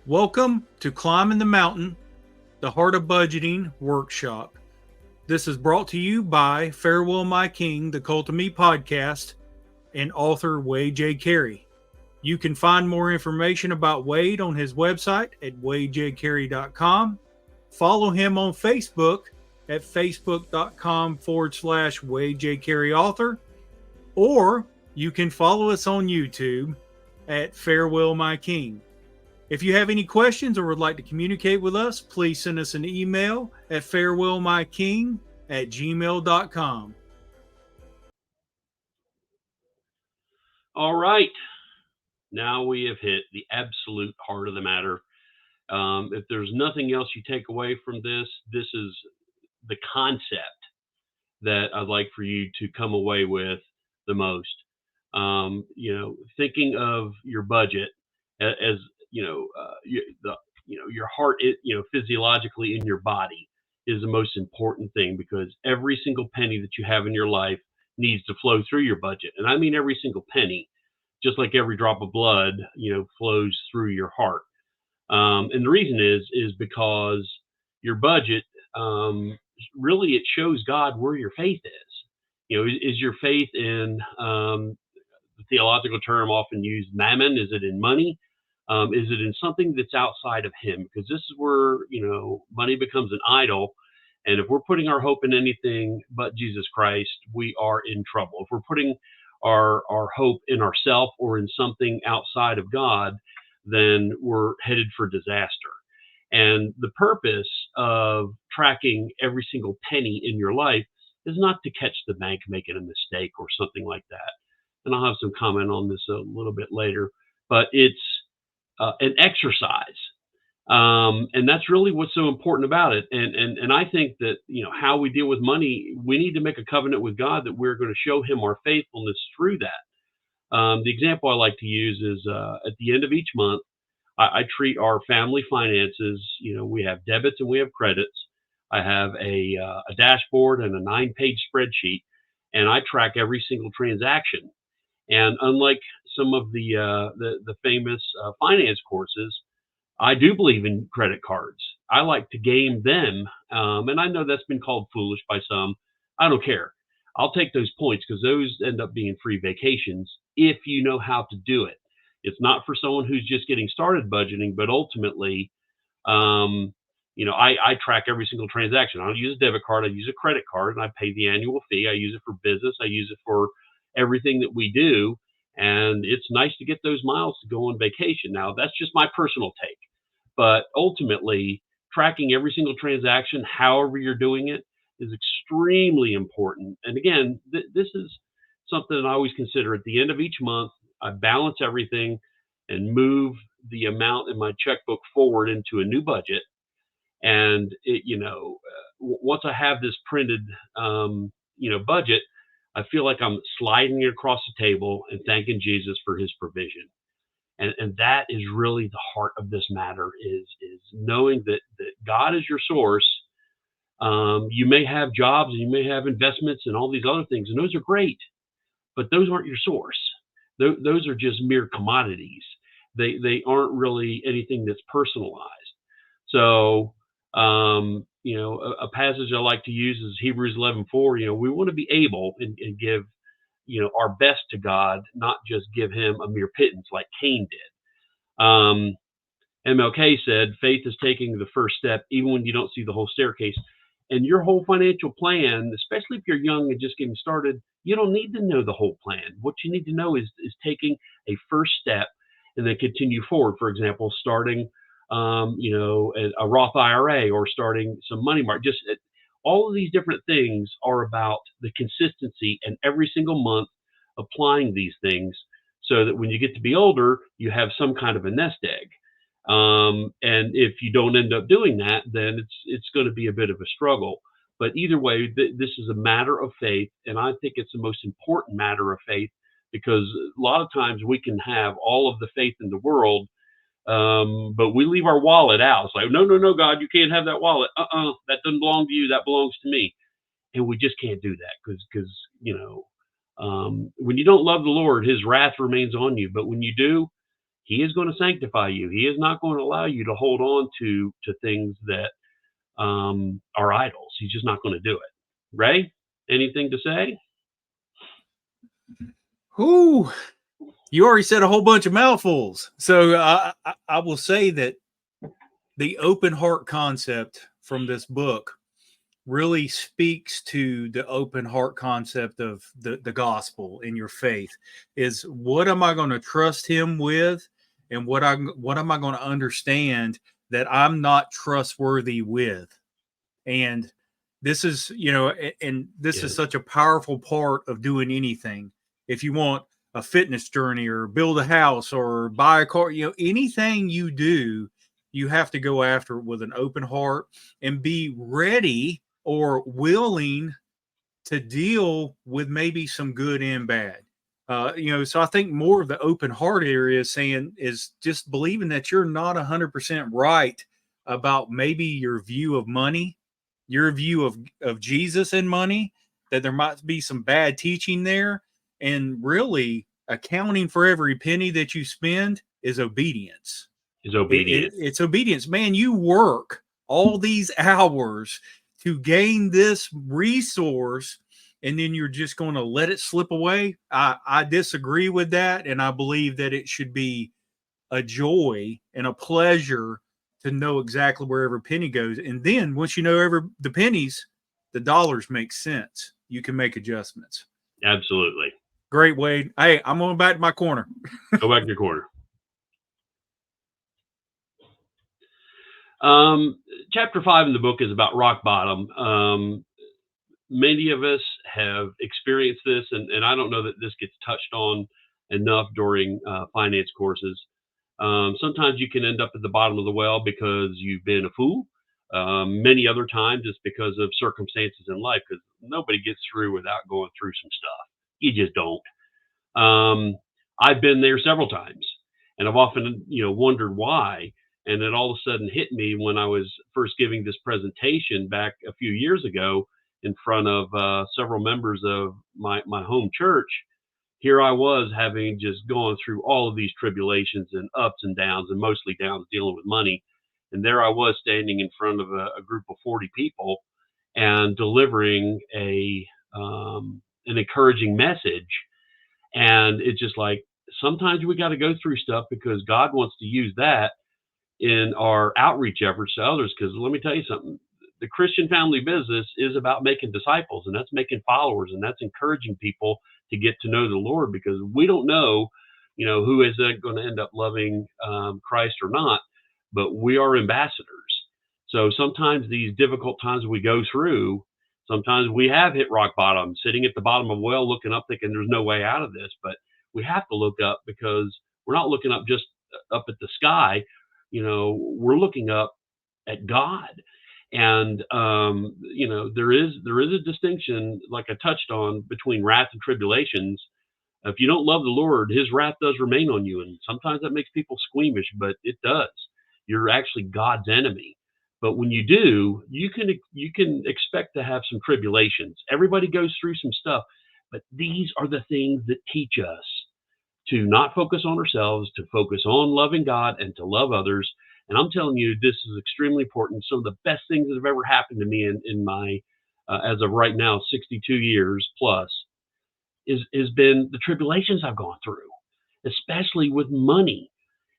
Welcome to Climbing the Mountain, the Heart of Budgeting Workshop. This is brought to you by Farewell My King, the Cult of Me podcast, and author Wade J. Carey. You can find more information about Wade on his website at wadejcarey.com. Follow him on Facebook at facebook.com/Wade J. Carey author, or you can follow us on YouTube at Farewell My King. If you have any questions or would like to communicate with us, please send us an email at farewellmyking@gmail.com. All right. Now we have hit the absolute heart of the matter. If there's nothing else you take away from this is the concept that I'd like for you to come away with the most. Thinking of your budget as your heart, physiologically in your body is the most important thing, because every single penny that you have in your life needs to flow through your budget. And I mean every single penny, just like every drop of blood, flows through your heart. And the reason is because your budget, really, it shows God where your faith is. Is your faith in, the theological term often used, mammon? Is it in money? Is it in something that's outside of Him? Because this is where, money becomes an idol. And if we're putting our hope in anything but Jesus Christ, we are in trouble. If we're putting our hope in ourselves or in something outside of God, then we're headed for disaster. And the purpose of tracking every single penny in your life is not to catch the bank making a mistake or something like that. And I'll have some comment on this a little bit later, but it's an exercise. And that's really what's so important about it. And I think that, how we deal with money, we need to make a covenant with God that we're going to show Him our faithfulness through that. The example I like to use is, at the end of each month, I treat our family finances. We have debits and we have credits. I have a dashboard and a 9-page spreadsheet, and I track every single transaction. And unlike some of the famous finance courses, I do believe in credit cards. I like to game them, and I know that's been called foolish by some. I don't care. I'll take those points because those end up being free vacations if you know how to do it. It's not for someone who's just getting started budgeting, but ultimately, I track every single transaction. I don't use a debit card. I use a credit card, and I pay the annual fee. I use it for business. I use it for everything that we do. And it's nice to get those miles to go on vacation. Now, that's just my personal take. But ultimately, tracking every single transaction, however you're doing it, is extremely important. And again, this is something that I always consider at the end of each month. I balance everything and move the amount in my checkbook forward into a new budget. And once I have this printed, budget, I feel like I'm sliding it across the table and thanking Jesus for His provision. And that is really the heart of this matter, is knowing that God is your source. You may have jobs and you may have investments and all these other things, and those are great, but those aren't your source. Those are just mere commodities. They aren't really anything that's personalized. So, a passage I like to use is Hebrews 11:4. We want to be able and give, our best to God, not just give Him a mere pittance like Cain did. MLK said, faith is taking the first step, even when you don't see the whole staircase. And your whole financial plan, especially if you're young and just getting started, you don't need to know the whole plan. What you need to know is taking a first step and then continue forward. For example, starting, a Roth IRA, or starting some money market. Just all of these different things are about the consistency, and every single month applying these things so that when you get to be older, you have some kind of a nest egg. And if you don't end up doing that, then it's going to be a bit of a struggle. But either way, this is a matter of faith, and I think it's the most important matter of faith, because a lot of times we can have all of the faith in the world, but we leave our wallet out. It's like, no, God, you can't have that wallet. That doesn't belong to you. That belongs to me. And we just can't do that because when you don't love the Lord, His wrath remains on you. But when you do, He is going to sanctify you. He is not going to allow you to hold on to things that are idols. He's just not going to do it. Ray, anything to say? Whoo, you already said a whole bunch of mouthfuls. So I will say that the open heart concept from this book really speaks to the open heart concept of the gospel in your faith. Is what am I going to trust him with, and what am I going to understand that I'm not trustworthy with? And this is, and this is Yes. such a powerful part of doing anything. If you want a fitness journey or build a house or buy a car, anything you do, you have to go after it with an open heart and be ready or willing to deal with maybe some good and bad. So I think more of the open heart area is just believing that you're not 100% right about maybe your view of money, your view of Jesus and money, that there might be some bad teaching there, and really accounting for every penny that you spend is obedience. Is obedient. It's obedience, man. You work all these hours to gain this resource, and then you're just going to let it slip away. I disagree with that, and I believe that it should be a joy and a pleasure to know exactly where every penny goes. And then once you know the pennies, the dollars make sense. You can make adjustments. Absolutely. Great, Wade. Hey, I'm going back to my corner. Go back to your corner. Chapter 5 in the book is about rock bottom. Many of us have experienced this, and I don't know that this gets touched on enough during finance courses. Sometimes you can end up at the bottom of the well because you've been a fool. Many other times it's because of circumstances in life, because nobody gets through without going through some stuff. You just don't. I've been there several times, and I've often, wondered why. And it all of a sudden hit me when I was first giving this presentation back a few years ago in front of several members of my home church. Here I was, having just gone through all of these tribulations and ups and downs, and mostly downs, dealing with money. And there I was, standing in front of a group of 40 people and delivering an encouraging message. And it's just like, sometimes we got to go through stuff because God wants to use that in our outreach efforts to others. Because let me tell you something, the Christian family business is about making disciples, and that's making followers, and that's encouraging people to get to know the Lord, because we don't know, who is going to end up loving Christ or not, but we are ambassadors. So sometimes these difficult times we go through, sometimes we have hit rock bottom, sitting at the bottom of a well, looking up, thinking there's no way out of this. But we have to look up, because we're not looking up just up at the sky. We're looking up at God. And there is a distinction, like I touched on, between wrath and tribulations. If you don't love the Lord, his wrath does remain on you, and sometimes that makes people squeamish, but it does. You're actually God's enemy. But when you do, you can expect to have some tribulations. Everybody goes through some stuff, but these are the things that teach us to not focus on ourselves, to focus on loving God and to love others. And I'm telling you, this is extremely important. Some of the best things that have ever happened to me in my, as of right now, 62 years plus, has been the tribulations I've gone through, especially with money.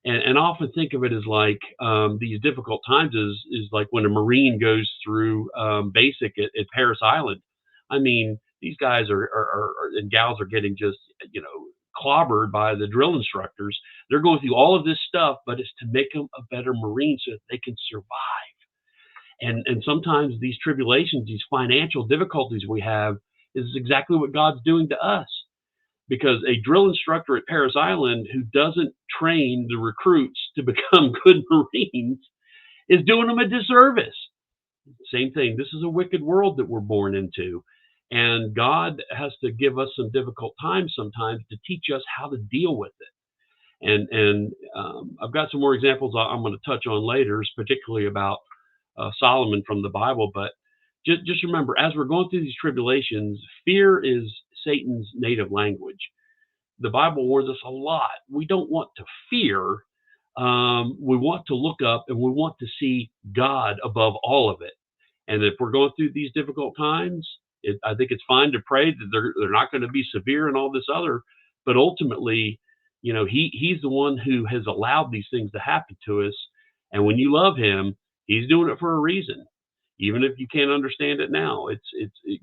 And I often think of it as like, these difficult times is like when a Marine goes through basic at Paris Island. I mean, these guys and gals are getting just, clobbered by the drill instructors. They're going through all of this stuff, but it's to make them a better Marine so that they can survive. And sometimes these tribulations, these financial difficulties we have, is exactly what God's doing to us. Because a drill instructor at Paris Island who doesn't train the recruits to become good Marines is doing them a disservice. Same thing. This is a wicked world that we're born into. And God has to give us some difficult times sometimes to teach us how to deal with it. And I've got some more examples I'm going to touch on later, particularly about Solomon from the Bible. But just remember, as we're going through these tribulations, fear is Satan's native language. the Bible warns us a lot. We don't want to fear. We want to look up and we want to see God above all of it. And if we're going through these difficult times, I think it's fine to pray that they're not going to be severe and all this other, but ultimately, he's the one who has allowed these things to happen to us. And when you love him, he's doing it for a reason, even if you can't understand it now.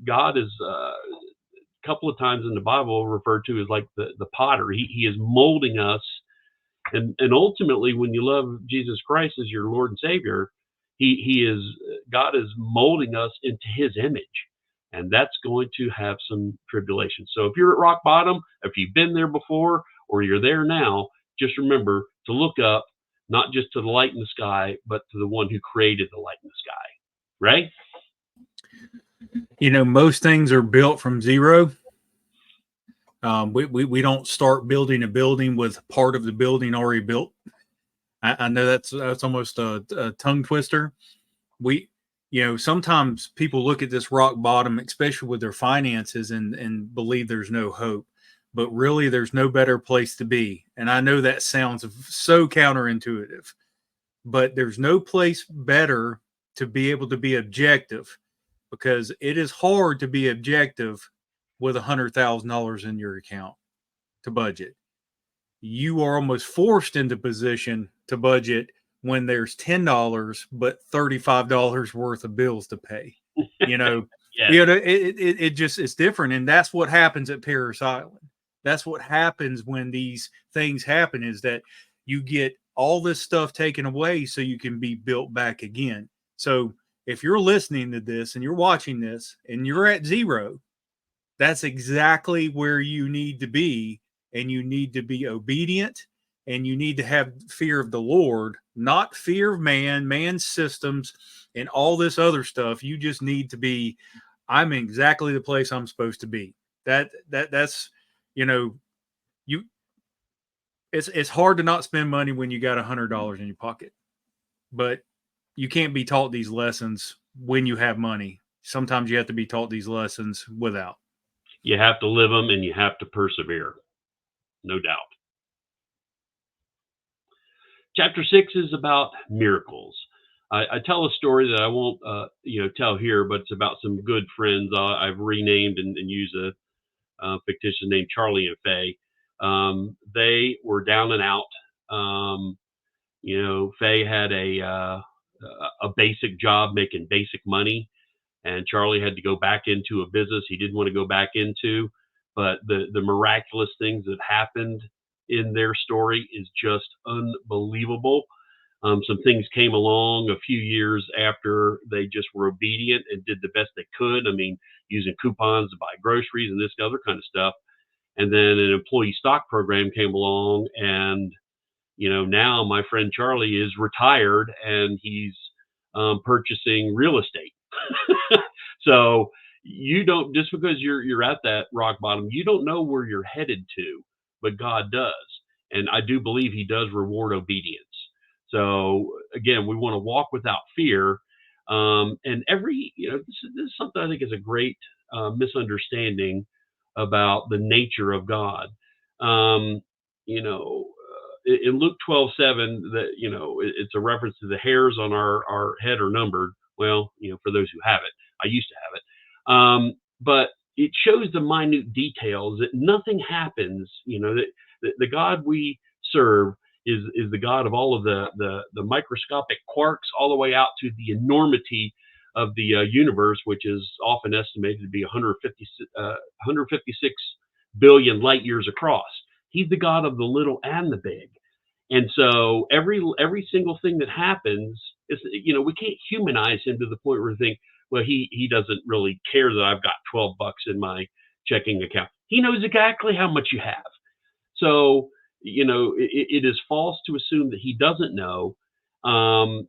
God is a couple of times in the Bible referred to as like the potter. He is molding us, and ultimately, when you love Jesus Christ as your Lord and Savior, God is molding us into his image, and that's going to have some tribulation. So if you're at rock bottom, if you've been there before, or you're there now, just remember to look up, not just to the light in the sky, but to the one who created the light in the sky. Right? Most things are built from zero. We don't start building a building with part of the building already built. I know that's almost a tongue twister. Sometimes people look at this rock bottom, especially with their finances, and believe there's no hope. But really, there's no better place to be. And I know that sounds so counterintuitive, but there's no place better to be able to be objective, because it is hard to be objective with $100,000 in your account to budget. You are almost forced into position to budget when there's $10 but $35 worth of bills to pay. Yes. It's different, and that's what happens at Paris Island. That's what happens when these things happen, is that you get all this stuff taken away so you can be built back again. So if you're listening to this and you're watching this and you're at zero, that's exactly where you need to be. And you need to be obedient, and you need to have fear of the Lord, not fear of man's systems and all this other stuff. You just need to be, I'm in exactly the place I'm supposed to be. That's it's hard to not spend money when you got $100 in your pocket, but you can't be taught these lessons when you have money. Sometimes you have to be taught these lessons without. You have to live them, and you have to persevere. No doubt. Chapter 6 is about miracles. I tell a story that I won't, tell here, but it's about some good friends I've renamed and use a fictitious name, Charlie and Faye. They were down and out. Faye had a basic job making basic money, and Charlie had to go back into a business he didn't want to go back into. But the miraculous things that happened in their story is just unbelievable. Some things came along a few years after they just were obedient and did the best they could. I mean, using coupons to buy groceries and this other kind of stuff. And then an employee stock program came along, and now my friend Charlie is retired and he's purchasing real estate. So you don't, just because you're at that rock bottom, you don't know where you're headed to, but God does. And I do believe he does reward obedience. So again, we want to walk without fear. And this is something I think is a great misunderstanding about the nature of God. In Luke 12:7, that it's a reference to the hairs on our head are numbered. Well, for those who have it, I used to have it. But it shows the minute details that nothing happens. That the God we serve is the God of all of the microscopic quarks, all the way out to the enormity of the universe, which is often estimated to be 156 billion light years across. He's the God of the little and the big. And so every single thing that happens is, we can't humanize him to the point where we think, well, he doesn't really care that I've got $12 in my checking account. He knows exactly how much you have. So, it is false to assume that he doesn't know. And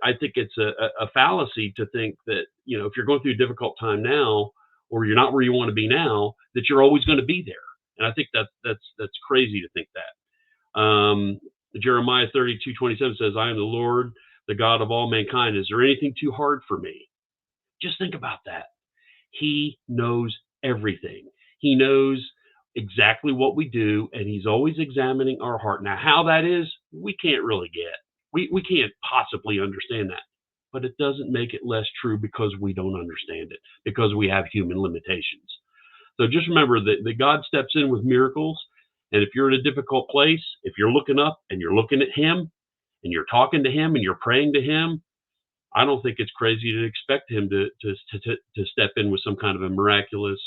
I think it's a fallacy to think that, if you're going through a difficult time now, or you're not where you want to be now, that you're always going to be there. And I think that's crazy to think that. Jeremiah 32:27 says, I am the Lord, the God of all mankind. Is there anything too hard for me? Just think about that. He knows everything. He knows exactly what we do, and he's always examining our heart. Now, how that is, we can't really get. We can't possibly understand that. But it doesn't make it less true because we don't understand it, because we have human limitations. So just remember that God steps in with miracles. And if you're in a difficult place, if you're looking up and you're looking at him and you're talking to him and you're praying to him, I don't think it's crazy to expect him to step in with some kind of a miraculous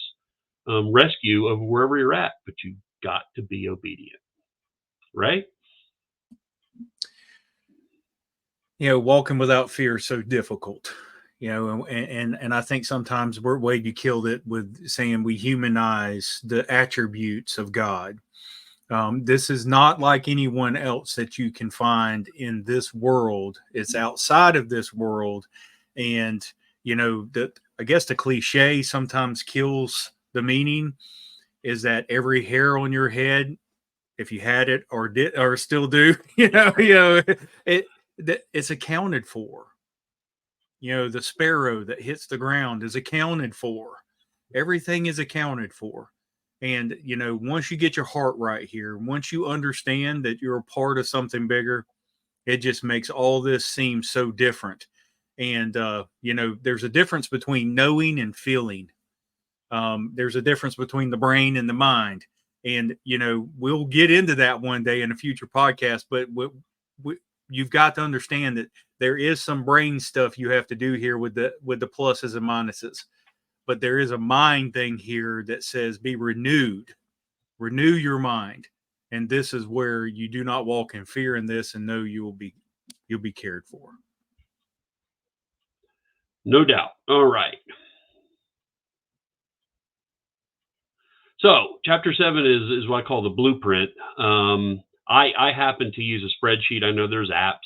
rescue of wherever you're at. But you've got to be obedient, right? Walking without fear is so difficult. And I think sometimes Wade, you killed it with saying we humanize the attributes of God. This is not like anyone else that you can find in this world. It's outside of this world. And, I guess the cliche sometimes kills the meaning, is that every hair on your head, if you had it or did or still do, it's accounted for. The sparrow that hits the ground is accounted for. Everything is accounted for. And, once you get your heart right here, once you understand that you're a part of something bigger, it just makes all this seem so different. And, there's a difference between knowing and feeling. There's a difference between the brain and the mind. And, we'll get into that one day in a future podcast, but you've got to understand that there is some brain stuff you have to do here with the pluses and minuses. But there is a mind thing here that says be renewed, renew your mind. And this is where you do not walk in fear in this, and know you'll be cared for. No doubt. All right. So chapter 7 is what I call the blueprint. I happen to use a spreadsheet. I know there's apps,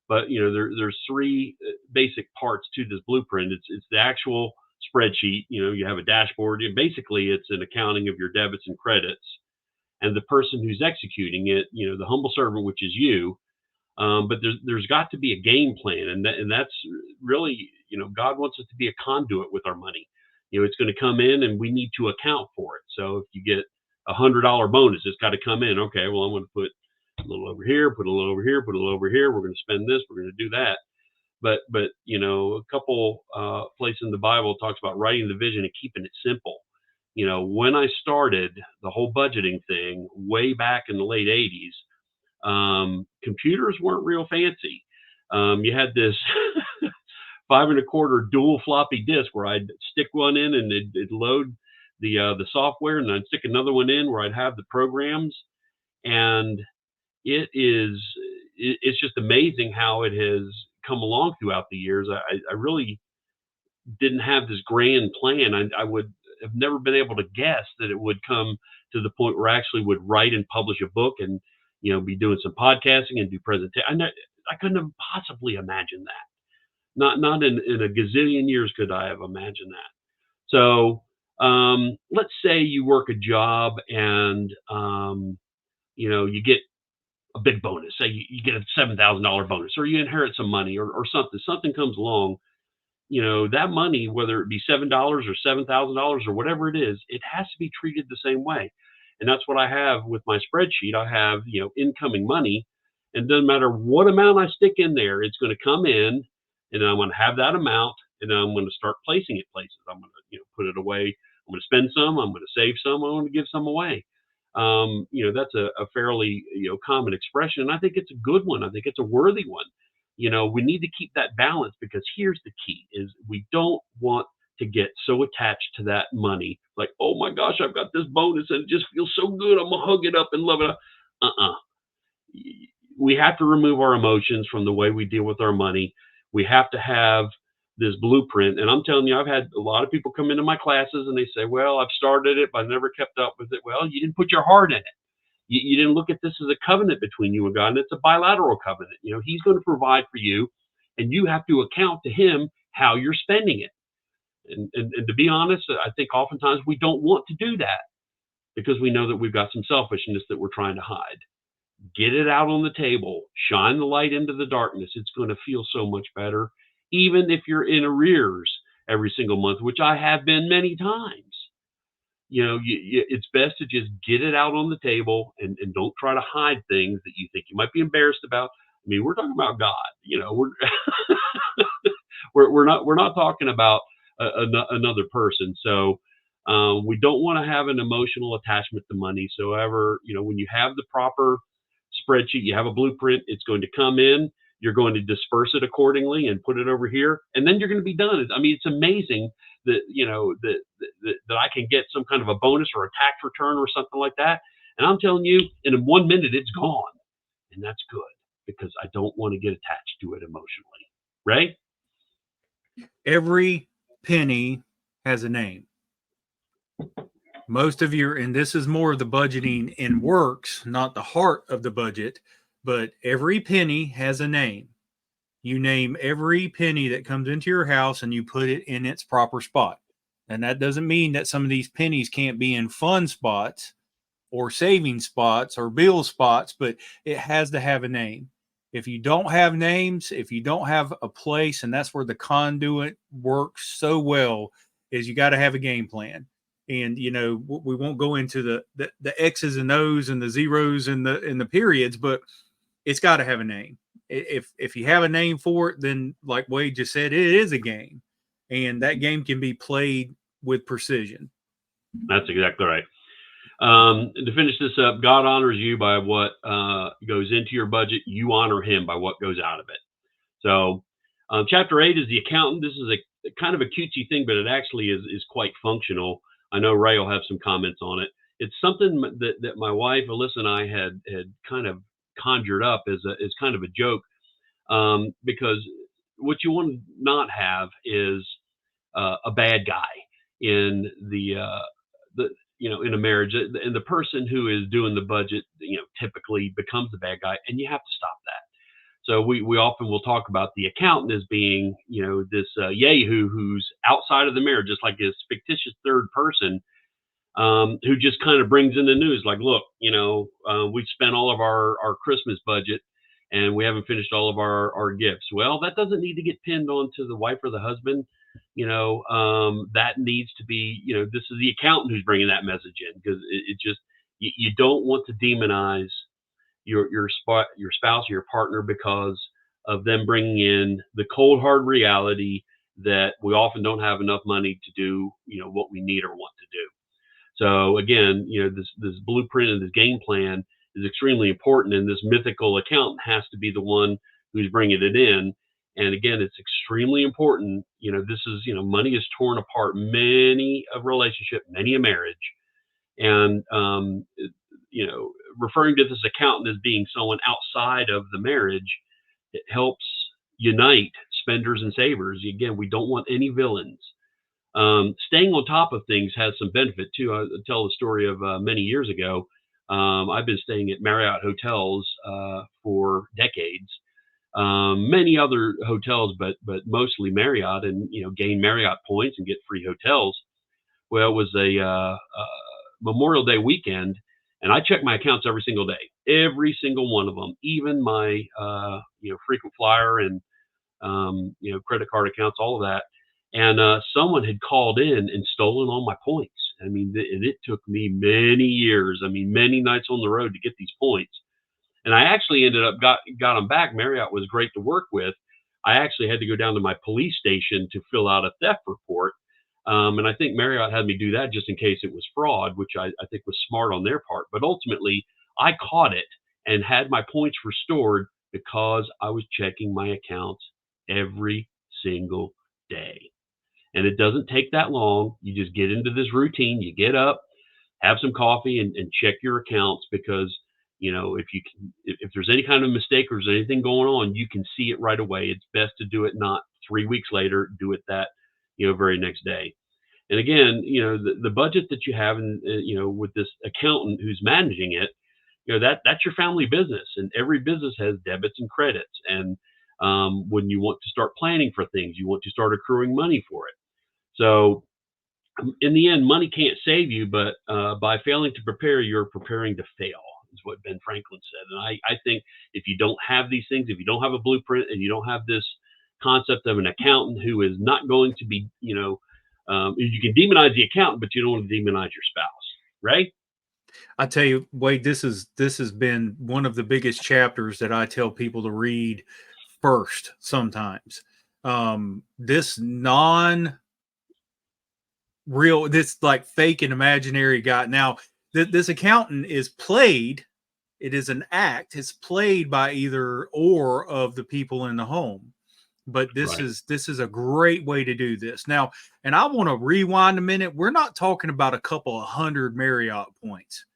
but there's three basic parts to this blueprint. It's the actual spreadsheet. You have a dashboard. Basically, it's an accounting of your debits and credits, and the person who's executing it, the humble servant, which is you. But there's got to be a game plan, and that's really, God wants us to be a conduit with our money. It's going to come in, and we need to account for it. So if you get $100 bonus, it's got to come in. Okay, well, I'm going to put a little over here, put a little over here, put a little over here. We're going to spend this. We're going to do that. But a couple places in the Bible talks about writing the vision and keeping it simple. When I started the whole budgeting thing way back in the late 80s, computers weren't real fancy. You had this 5 1/4 dual floppy disk where I'd stick one in and it'd load the software, and I'd stick another one in where I'd have the programs. And it's just amazing how it has come along throughout the years. I really didn't have this grand plan. I would have never been able to guess that it would come to the point where I actually would write and publish a book, and be doing some podcasting and do presentation. I couldn't have possibly imagined that. Not in a gazillion years could I have imagined that. So let's say you work a job and you get a big bonus. Say you get a $7,000 bonus, or you inherit some money, or something. Something comes along. That money, whether it be $7 or $7,000 or whatever it is, it has to be treated the same way. And that's what I have with my spreadsheet. I have incoming money, and it doesn't matter what amount I stick in there, it's going to come in, and I'm going to have that amount, and then I'm going to start placing it places. I'm going to put it away. I'm going to spend some. I'm going to save some. I'm going to give some away. That's a fairly common expression, and I think it's a good one. I think it's a worthy one. We need to keep that balance, because here's the key: is we don't want to get so attached to that money, like, oh my gosh, I've got this bonus and it just feels so good, I'm gonna hug it up and love it up. We have to remove our emotions from the way we deal with our money. We have to have this blueprint. And I'm telling you, I've had a lot of people come into my classes and they say, well, I've started it, but I never kept up with it. Well, you didn't put your heart in it. You didn't look at this as a covenant between you and God, and it's a bilateral covenant. He's going to provide for you, and you have to account to him how you're spending it. And to be honest, I think oftentimes we don't want to do that, because we know that we've got some selfishness that we're trying to hide. Get it out on the table, shine the light into the darkness. It's going to feel so much better, even if you're in arrears every single month, which I have been many times. it's best to just get it out on the table and don't try to hide things that you think you might be embarrassed about. I mean, we're talking about God. We're we're not talking about another person. So we don't want to have an emotional attachment to money. So, however, when you have the proper spreadsheet, you have a blueprint, it's going to come in. You're going to disperse it accordingly and put it over here, and then you're going to be done. I mean, it's amazing that that I can get some kind of a bonus or a tax return or something like that, and I'm telling you, in 1 minute, it's gone, and that's good because I don't want to get attached to it emotionally, right? Every penny has a name. Most of your, and this is more of the budgeting in works, not the heart of the budget, but every penny has a name. You name every penny that comes into your house and you put it in its proper spot. And that doesn't mean that some of these pennies can't be in fun spots or saving spots or bill spots, but it has to have a name. If you don't have names, if you don't have a place, and that's where the conduit works so well, is you got to have a game plan. And we won't go into the X's and O's and the zeros and the periods, but it's got to have a name. If you have a name for it, then like Wade just said, it is a game, and that game can be played with precision. That's exactly right. To finish this up, God honors you by what goes into your budget. You honor him by what goes out of it. So chapter 8 is the accountant. This is a kind of a cutesy thing, but it actually is quite functional. I know Ray will have some comments on it. It's something that my wife, Alyssa, and I had kind of conjured up as kind of a joke, because what you want to not have is a bad guy in the in a marriage, and the person who is doing the budget, typically becomes the bad guy, and you have to stop that. So we often will talk about the accountant as being, this yahoo who's outside of the marriage, just like this fictitious third person, who just kind of brings in the news, like, look, we've spent all of our Christmas budget and we haven't finished all of our gifts. Well, that doesn't need to get pinned onto the wife or the husband. That needs to be, this is the accountant who's bringing that message in, because it just, you don't want to demonize your spouse or your partner because of them bringing in the cold hard reality that we often don't have enough money to do what we need or want to do. So again, this blueprint and this game plan is extremely important, and this mythical accountant has to be the one who's bringing it in. And again, it's extremely important. This is, money has torn apart many a relationship, many a marriage, and referring to this accountant as being someone outside of the marriage, it helps unite spenders and savers. Again, we don't want any villains. Staying on top of things has some benefit too. I'll tell the story of many years ago. I've been staying at Marriott hotels for decades. Many other hotels, but mostly Marriott, and gain Marriott points and get free hotels. Well, it was a Memorial Day weekend, and I check my accounts every single day, every single one of them, even my frequent flyer and credit card accounts, all of that. And someone had called in and stolen all my points. I mean, and it took me many years. I mean, many nights on the road to get these points. And I actually ended up got them back. Marriott was great to work with. I actually had to go down to my police station to fill out a theft report. And I think Marriott had me do that just in case it was fraud, which I think was smart on their part. But ultimately, I caught it and had my points restored because I was checking my accounts every single day. And it doesn't take that long. You just get into this routine. You get up, have some coffee, and check your accounts, because if there's any kind of mistake or there's anything going on, you can see it right away. It's best to do it not 3 weeks later. Do it that very next day. And again, the budget that you have, and with this accountant who's managing it, that's your family business, and every business has debits and credits. And when you want to start planning for things, you want to start accruing money for it. So in the end, money can't save you, but by failing to prepare, you're preparing to fail, is what Ben Franklin said. And I think if you don't have these things, if you don't have a blueprint, and you don't have this concept of an accountant who is not going to be, You can demonize the accountant, but you don't want to demonize your spouse, right? I tell you, Wade, this has been one of the biggest chapters that I tell people to read first sometimes. This non real, this like fake and imaginary guy. Now, this accountant is played, it is an act, it's played by either or of the people in the home. But Right. this is a great way to do this. Now, and I want to rewind a minute. We're not talking about a couple of hundred Marriott points.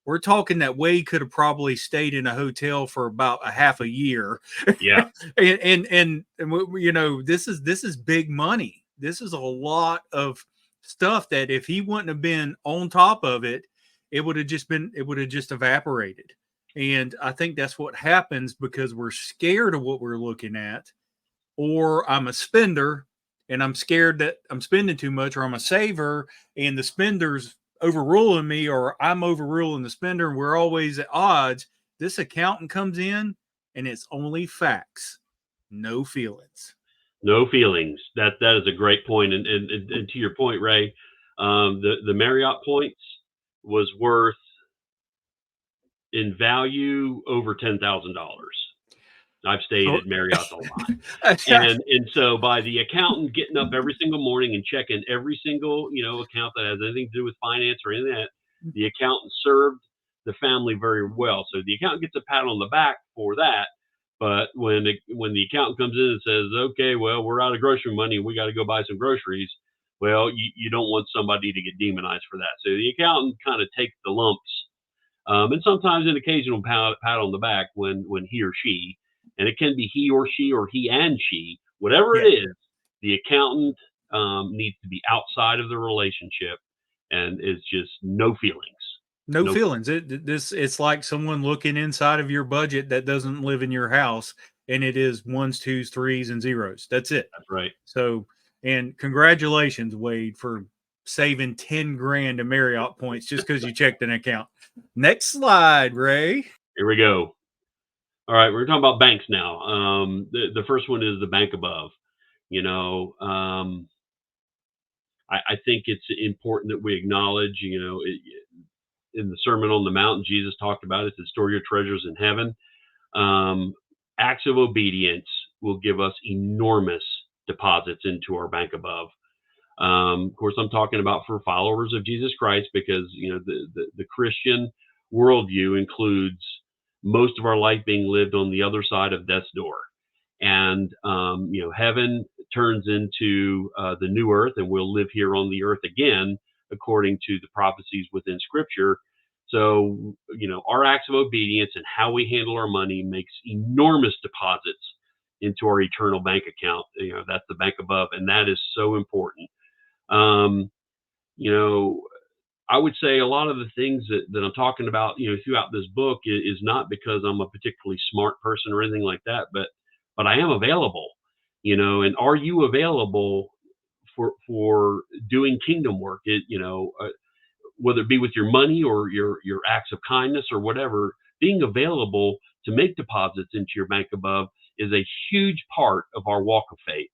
We're talking that Wade could have probably stayed in a hotel for about a half a year. Yeah. You know, this is big money. This is a lot of stuff that if he wouldn't have been on top of it, it would have just evaporated. And I think that's what happens because we're scared of what we're looking at, or I'm a spender and I'm scared that I'm spending too much, or I'm a saver and the spender's overruling me, or I'm overruling the spender, and we're always at odds. This accountant comes in and it's only facts, no feelings. No feelings. That is a great point. And to your point, Ray, the Marriott points was worth in value over $10,000. I've stayed So, at Marriott's a lot. And so by the accountant getting up every single morning and checking every single, account that has anything to do with finance or anything that, the accountant served the family very well. So the accountant gets a pat on the back for that. But when the accountant comes in and says, okay, well, we're out of grocery money and we got to go buy some groceries, well, you don't want somebody to get demonized for that. So the accountant kind of takes the lumps, and sometimes an occasional pat on the back when he or she, and it can be he or she or he and she, whatever it yeah, is, the accountant needs to be outside of the relationship and is just no feelings. no No, feelings. It's like someone looking inside of your budget that doesn't live in your house, and it is ones, twos, threes, and zeros. That's it. that's right. So, and congratulations, Wade, for saving 10 grand in Marriott points just because you checked an account. Next slide, Ray. Here we go. All right, we're talking about banks now. The first one is the bank above. You know, I think it's important that we acknowledge, in the Sermon on the Mount, Jesus talked about it, to store your treasures in heaven. Um, Acts of obedience will give us enormous deposits into our bank above. Of course, I'm talking about for followers of Jesus Christ because the Christian worldview includes most of our life being lived on the other side of death's door, and heaven turns into the new earth, and we'll live here on the earth again according to the prophecies within Scripture. So, our acts of obedience and how we handle our money makes enormous deposits into our eternal bank account. That's the bank above, and that is so important. Um, you know, I would say a lot of the things that I'm talking about, throughout this book is not because I'm a particularly smart person or anything like that, but I am available, and are you available for doing kingdom work? Whether it be with your money or your acts of kindness or whatever, being available to make deposits into your bank above is a huge part of our walk of faith.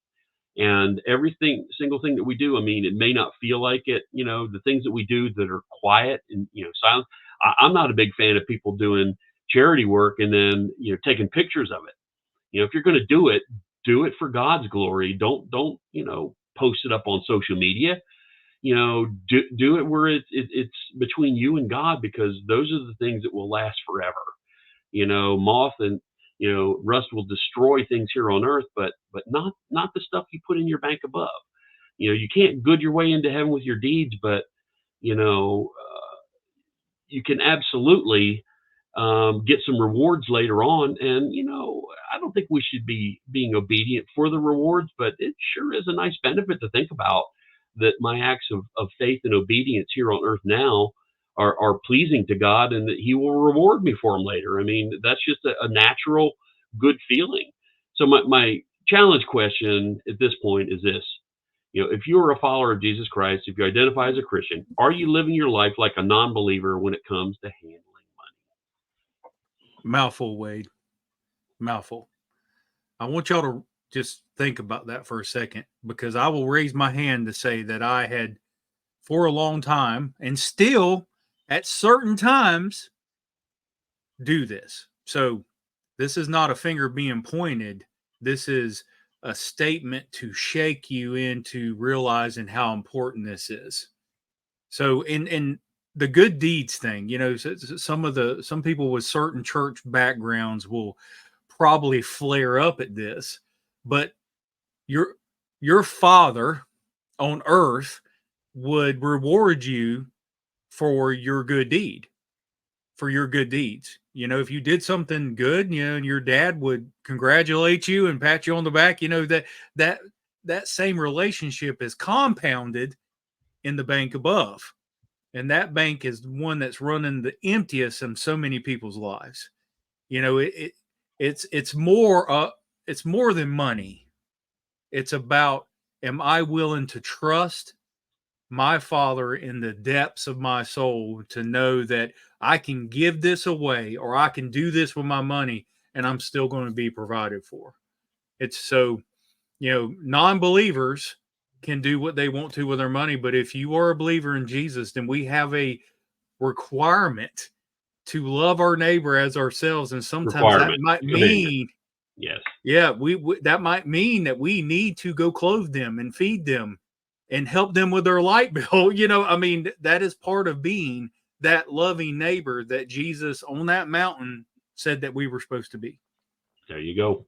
And everything single thing that we do, I mean, it may not feel like it, the things that we do that are quiet and silent. I'm not a big fan of people doing charity work and then taking pictures of it. If you're going to do it for God's glory. Don't post it up on social media. Do it where it's between you and God, because those are the things that will last forever. Moth and rust will destroy things here on earth, but not the stuff you put in your bank above. You can't good your way into heaven with your deeds, but you can absolutely get some rewards later on. And I don't think we should be being obedient for the rewards, but it sure is a nice benefit to think about that my acts of faith and obedience here on earth now are pleasing to God, and that He will reward me for them later. I mean, that's just a natural good feeling. So my challenge question at this point is this: if you are a follower of Jesus Christ, if you identify as a Christian, are you living your life like a non-believer when it comes to handling money? Mouthful, Wade. Mouthful. I want y'all to just think about that for a second, because I will raise my hand to say that I had for a long time and still at certain times do this. So this is not a finger being pointed. This is a statement to shake you into realizing how important this is. So in the good deeds thing, you know, some people with certain church backgrounds will probably flare up at this, but your your father on earth would reward you for your good deed, for your good deeds. You know, if you did something good, you know, and your dad would congratulate you and pat you on the back, you know, that that same relationship is compounded in the bank above. And that bank is one that's running the emptiest in so many people's lives. You know, it's more than money. It's about, am I willing to trust my Father in the depths of my soul to know that I can give this away or I can do this with my money and I'm still going to be provided for. It's so, you know, non-believers can do what they want to with their money, but if you are a believer in Jesus, then we have a requirement to love our neighbor as ourselves, and sometimes that Requirement. might There you go. mean, Yes. yeah, we that might mean that we need to go clothe them and feed them and help them with their light bill. You know, I mean, that is part of being that loving neighbor that Jesus on that mountain said that we were supposed to be. There you go.